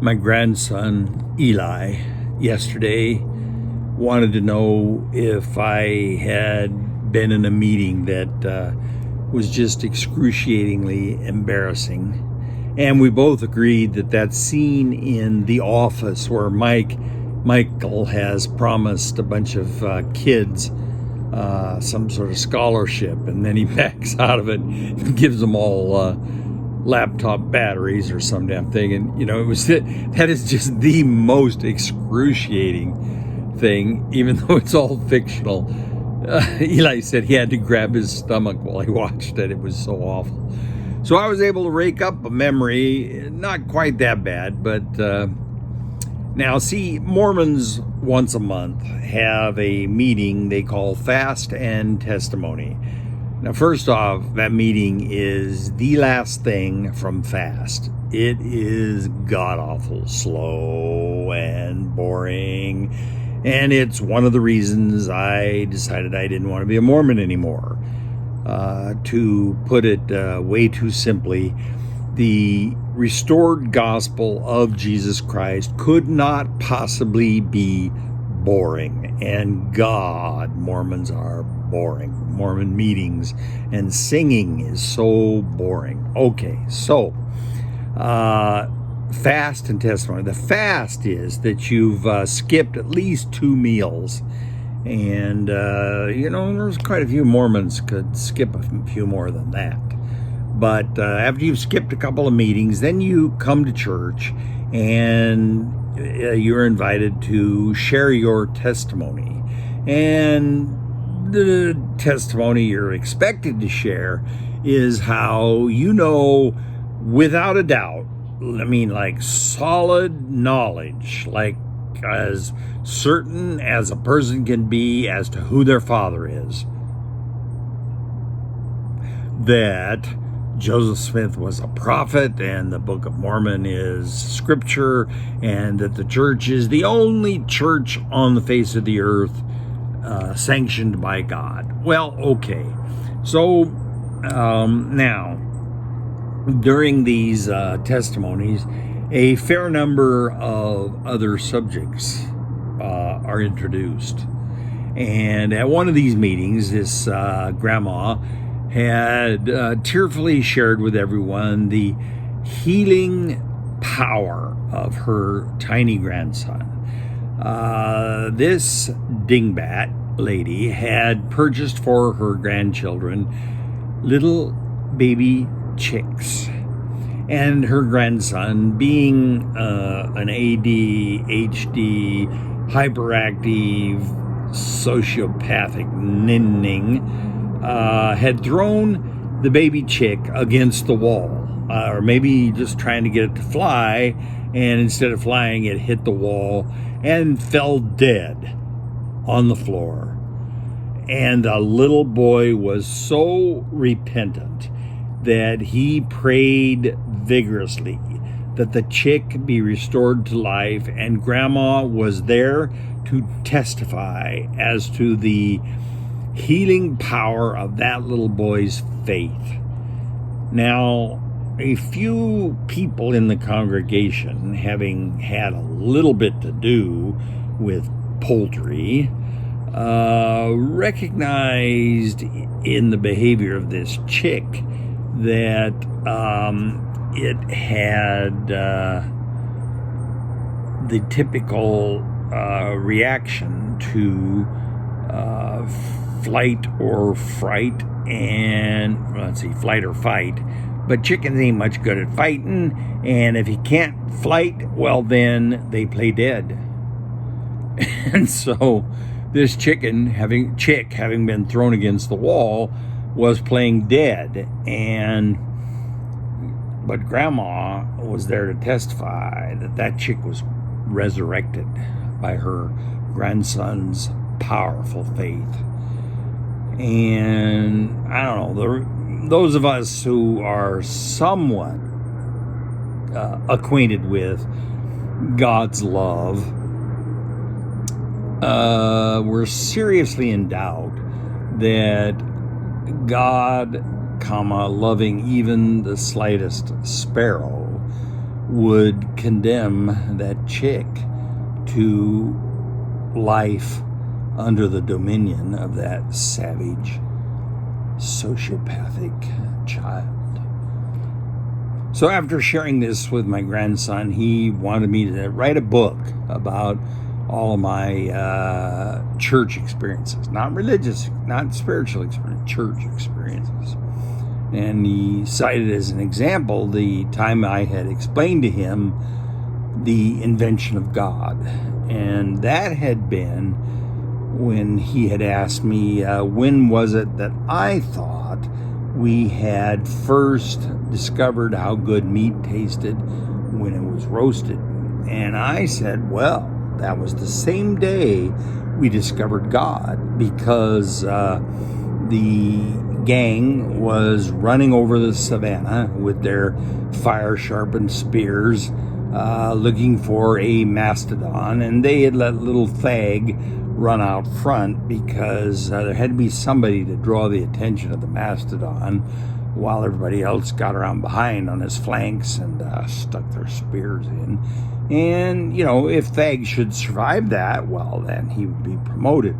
My grandson, Eli, yesterday wanted to know if I had been in a meeting that was just excruciatingly embarrassing. And we both agreed that scene in The Office where Michael has promised a bunch of kids some sort of scholarship, and then he backs out of it and gives them all laptop batteries or some damn thing. And that is just the most excruciating thing, even though it's all fictional. Eli said he had to grab his stomach while he watched it. It was so awful. So I was able to rake up a memory, not quite that bad, but now see, Mormons once a month have a meeting they call Fast and Testimony. Now, first off, that meeting is the last thing from Fast. It is god-awful, slow and boring, and it's one of the reasons I decided I didn't want to be a Mormon anymore. To put it way too simply, the restored gospel of Jesus Christ could not possibly be boring, and God, Mormons are boring. Mormon meetings and singing is so boring. Okay, so fast and testimony. The fast is that you've skipped at least 2 meals, and there's quite a few Mormons could skip a few more than that. But after you've skipped a couple of meetings, then you come to church and you're invited to share your testimony. And the testimony you're expected to share is how without a doubt, like solid knowledge, like as certain as a person can be as to who their father is, that Joseph Smith was a prophet, and the Book of Mormon is scripture, and that the church is the only church on the face of the earth sanctioned by God. Well, okay. So now, during these testimonies, a fair number of other subjects are introduced. And at one of these meetings, this grandma had tearfully shared with everyone the healing power of her tiny grandson. This dingbat lady had purchased for her grandchildren little baby chicks. And her grandson, being an ADHD, hyperactive, sociopathic ninning, had thrown the baby chick against the wall, or maybe just trying to get it to fly, and instead of flying, it hit the wall and fell dead on the floor. And the little boy was so repentant that he prayed vigorously that the chick be restored to life, and Grandma was there to testify as to the healing power of that little boy's faith. Now, a few people in the congregation, having had a little bit to do with poultry, recognized in the behavior of this chick that it had the typical reaction to flight or fright, and flight or fight. But chickens ain't much good at fighting, and if you can't flight, well, then they play dead. And so this chick, having been thrown against the wall, was playing dead, but Grandma was there to testify that chick was resurrected by her grandson's powerful faith. And I don't know, those of us who are somewhat acquainted with God's love, we're seriously in doubt that God, loving even the slightest sparrow, would condemn that chick to life under the dominion of that savage, sociopathic child. So after sharing this with my grandson, he wanted me to write a book about all of my church experiences, not religious, not spiritual experience, church experiences. And he cited as an example the time I had explained to him the invention of God. And that had been when he had asked me, when was it that I thought we had first discovered how good meat tasted when it was roasted. And I said, well, that was the same day we discovered God, because the gang was running over the savannah with their fire-sharpened spears, looking for a mastodon, and they had let little Thag run out front because there had to be somebody to draw the attention of the mastodon while everybody else got around behind on his flanks and stuck their spears in. And, you know, if Thag should survive that, well, then he would be promoted.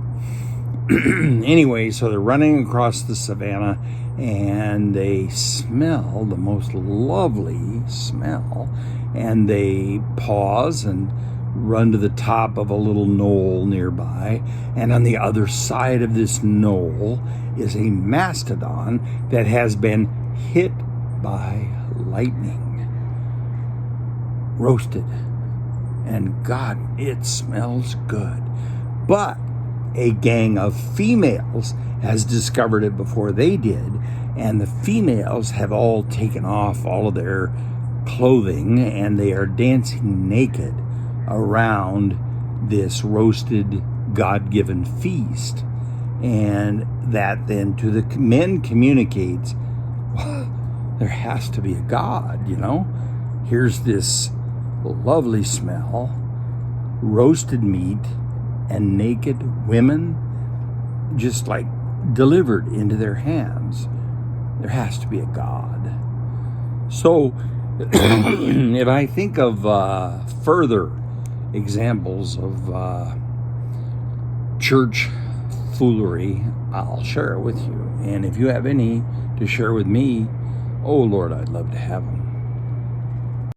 Anyway, so they're running across the savannah, and they smell the most lovely smell, and they pause and run to the top of a little knoll nearby, and on the other side of this knoll is a mastodon that has been hit by lightning, roasted, and God, it smells good. But a gang of females has discovered it before they did, and the females have all taken off all of their clothing, and they are dancing naked around this roasted God-given feast. And that then to the men communicates, well, there has to be a God, you know. Here's this lovely smell, roasted meat, and naked women just like delivered into their hands. There has to be a God. So if I think of further examples of church foolery, I'll share it with you. And if you have any to share with me, oh Lord, I'd love to have them.